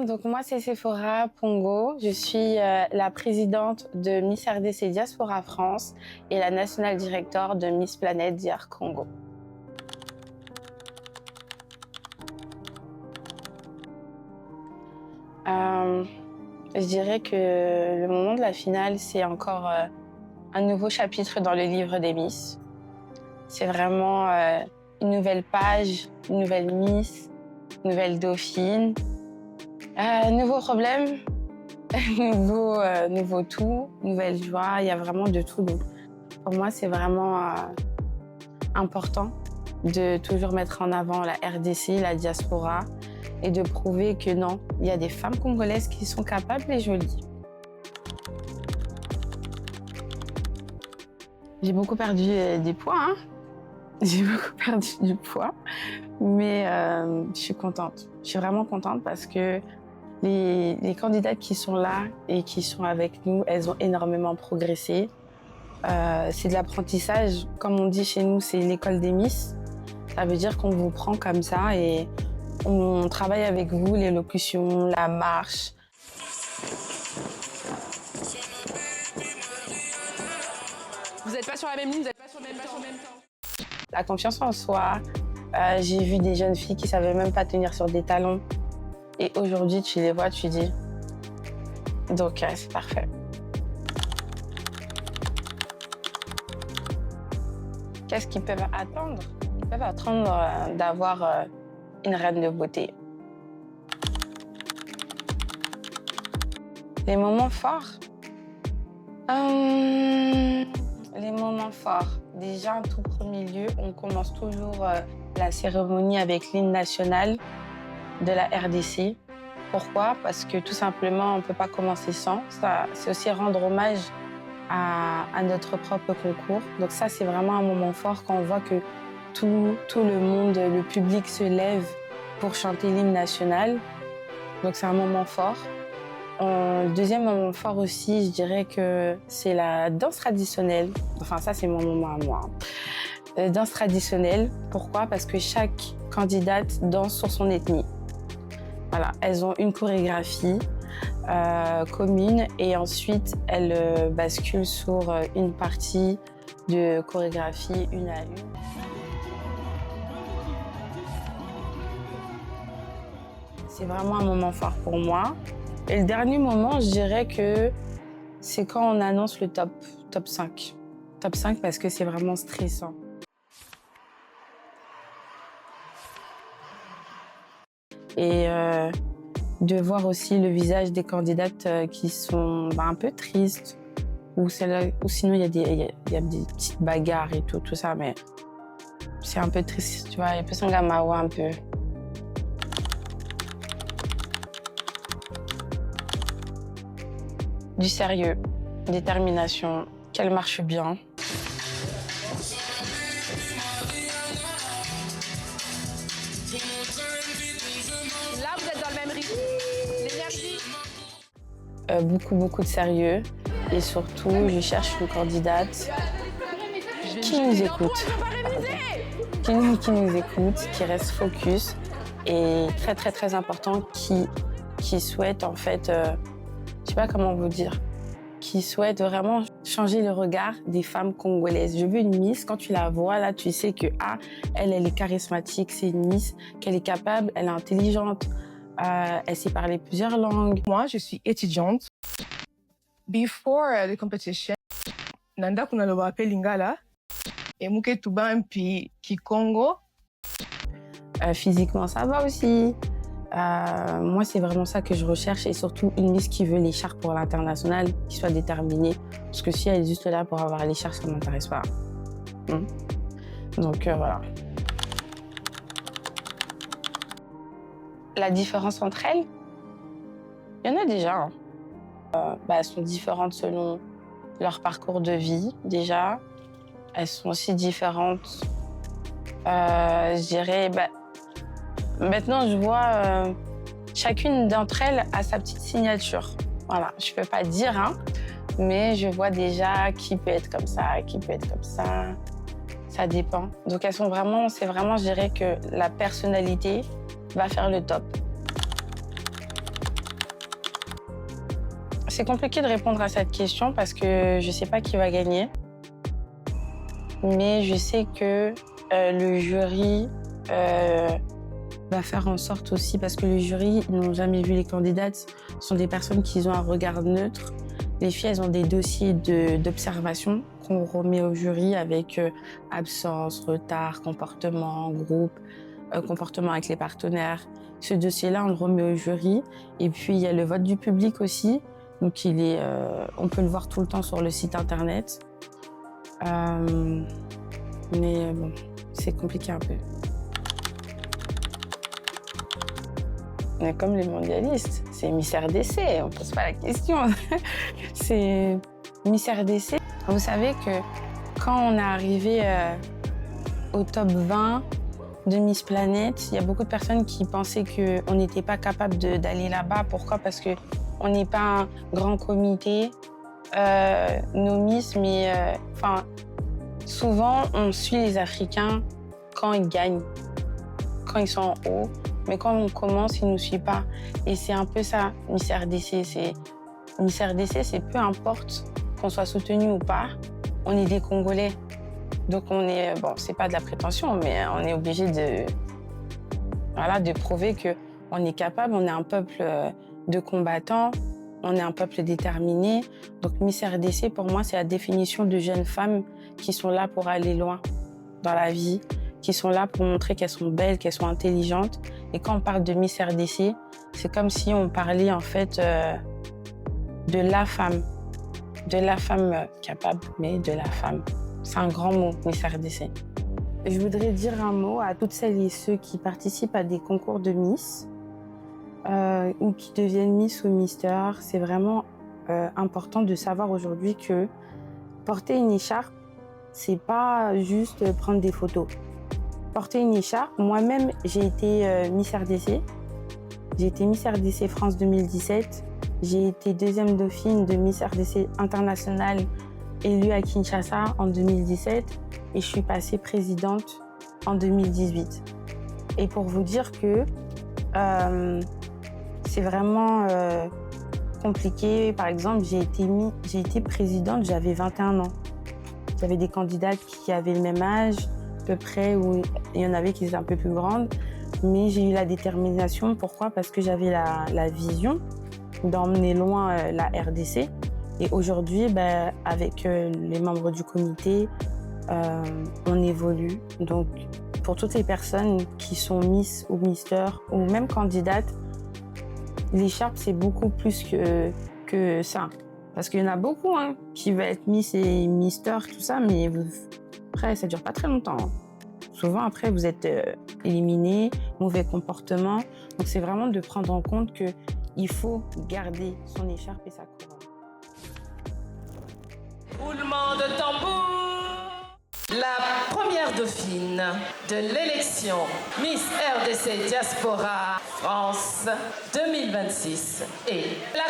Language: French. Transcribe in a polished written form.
Donc moi c'est Sephora Pongo, je suis la présidente de Miss RDC Diaspora France et la National Director de Miss Planète DR Congo. Je dirais que le moment de la finale, c'est encore un nouveau chapitre dans le livre des Miss. C'est vraiment une nouvelle page, une nouvelle Miss, une nouvelle Dauphine. Nouveau problème, nouveau tout, nouvelle joie, il y a vraiment de tout. Donc, pour moi, c'est vraiment important de toujours mettre en avant la RDC, la diaspora, et de prouver que non, il y a des femmes congolaises qui sont capables et jolies. J'ai beaucoup perdu des poids, hein. J'ai beaucoup perdu du poids, mais je suis contente. Je suis vraiment contente parce que les candidates qui sont là et qui sont avec nous, elles ont énormément progressé. C'est de l'apprentissage. Comme on dit chez nous, c'est l'école des Miss. Ça veut dire qu'on vous prend comme ça et on travaille avec vous, l'élocution, la marche. Vous n'êtes pas sur la même ligne, vous n'êtes pas sur le même temps. La confiance en soi. J'ai vu des jeunes filles qui ne savaient même pas tenir sur des talons. Et aujourd'hui, tu les vois, tu dis. Donc, c'est parfait. Qu'est-ce qu'ils peuvent attendre? Ils peuvent attendre d'avoir une reine de beauté. Les moments forts. Les moments forts. Déjà, en tout premier lieu, on commence toujours la cérémonie avec l'hymne national de la RDC. Pourquoi? Parce que tout simplement, on ne peut pas commencer sans. C'est aussi rendre hommage à notre propre concours. Donc ça, c'est vraiment un moment fort quand on voit que tout le monde, le public se lève pour chanter l'hymne national. Donc c'est un moment fort. Deuxième moment fort aussi, je dirais que c'est la danse traditionnelle. Enfin, ça, c'est mon moment à moi. Danse traditionnelle. Pourquoi? Parce que chaque candidate danse sur son ethnie. Voilà, elles ont une chorégraphie commune et ensuite elles basculent sur une partie de chorégraphie une à une. C'est vraiment un moment fort pour moi. Et le dernier moment, je dirais que c'est quand on annonce le top 5. Top 5 parce que c'est vraiment stressant. Et de voir aussi le visage des candidates qui sont un peu tristes, ou sinon il y a des petites bagarres et tout ça, mais c'est un peu triste, tu vois, il y a plus un gamawa un peu. Du sérieux, détermination, qu'elle marche bien. Là, vous êtes dans le même rythme. L'énergie. Beaucoup de sérieux. Et surtout, je cherche une candidate qui nous écoute. Qui nous écoute, qui reste focus. Et très important, qui souhaite en fait, je sais pas comment vous dire, qui souhaite vraiment changer le regard des femmes congolaises. Je veux une Miss, quand tu la vois là, tu sais que elle est charismatique, c'est une Miss, qu'elle est capable, elle est intelligente, elle sait parler plusieurs langues. Moi, je suis étudiante. Before the competition, nanda kuna loba pe lingala et muke tuba mpi ki Congo. Physiquement, ça va aussi. Moi, c'est vraiment ça que je recherche et surtout une Miss qui veut l'écharpe pour l'international, qui soit déterminée. Parce que si elle est juste là pour avoir l'écharpe, ça ne m'intéresse pas. Donc voilà. La différence entre elles, il y en a déjà. Hein. Elles sont différentes selon leur parcours de vie, déjà. Elles sont aussi différentes, je dirais... Maintenant, je vois chacune d'entre elles a sa petite signature. Voilà, je peux pas dire, hein, mais je vois déjà qui peut être comme ça, qui peut être comme ça. Ça dépend. Donc elles sont vraiment, c'est vraiment, je dirais que la personnalité va faire le top. C'est compliqué de répondre à cette question parce que je ne sais pas qui va gagner. Mais je sais que le jury va faire en sorte aussi, parce que les jurys n'ont jamais vu les candidates, ce sont des personnes qui ont un regard neutre. Les filles, elles ont des dossiers d'observation qu'on remet au jury avec absence, retard, comportement, groupe, comportement avec les partenaires. Ce dossier-là, on le remet au jury. Et puis, il y a le vote du public aussi. Donc, on peut le voir tout le temps sur le site internet. Mais bon, c'est compliqué un peu. On est comme les mondialistes, c'est Miss RDC, on ne pose pas la question. C'est Miss RDC. Vous savez que quand on est arrivé au top 20 de Miss Planète, il y a beaucoup de personnes qui pensaient qu'on n'était pas capable d'aller là-bas. Pourquoi? Parce qu'on n'est pas un grand comité, nos Miss, mais souvent on suit les Africains quand ils gagnent, quand ils sont en haut. Mais quand on commence, ils ne nous suivent pas. Et c'est un peu ça, Miss RDC. Miss RDC, c'est peu importe qu'on soit soutenu ou pas, on est des Congolais. Donc c'est pas de la prétention, mais on est obligé de prouver qu'on est capable, on est un peuple de combattants, on est un peuple déterminé. Donc Miss RDC, pour moi, c'est la définition de jeunes femmes qui sont là pour aller loin dans la vie, qui sont là pour montrer qu'elles sont belles, qu'elles sont intelligentes. Et quand on parle de Miss RDC, c'est comme si on parlait en fait de la femme capable, mais de la femme. C'est un grand mot, Miss RDC. Je voudrais dire un mot à toutes celles et ceux qui participent à des concours de Miss ou qui deviennent Miss ou Mister. C'est vraiment important de savoir aujourd'hui que porter une écharpe, c'est pas juste prendre des photos. Porter une écharpe, moi-même, j'ai été Miss RDC. J'ai été Miss RDC France 2017. J'ai été deuxième dauphine de Miss RDC internationale élue à Kinshasa en 2017. Et je suis passée présidente en 2018. Et pour vous dire que c'est vraiment compliqué. Par exemple, j'ai été présidente, j'avais 21 ans. J'avais des candidates qui avaient le même âge, à peu près, où il y en avait qui étaient un peu plus grandes. Mais j'ai eu la détermination. Pourquoi? Parce que j'avais la vision d'emmener loin la RDC. Et aujourd'hui, avec les membres du comité, on évolue. Donc, pour toutes les personnes qui sont Miss ou Mister ou même candidates, l'écharpe, c'est beaucoup plus que ça. Parce qu'il y en a beaucoup qui veulent être Miss et Mister, tout ça, mais après, ça ne dure pas très longtemps. Souvent, après, vous êtes éliminé, mauvais comportement. Donc, c'est vraiment de prendre en compte qu'il faut garder son écharpe et sa couronne. Roulement de tambour. La première dauphine de l'élection Miss RDC Diaspora France 2026 est la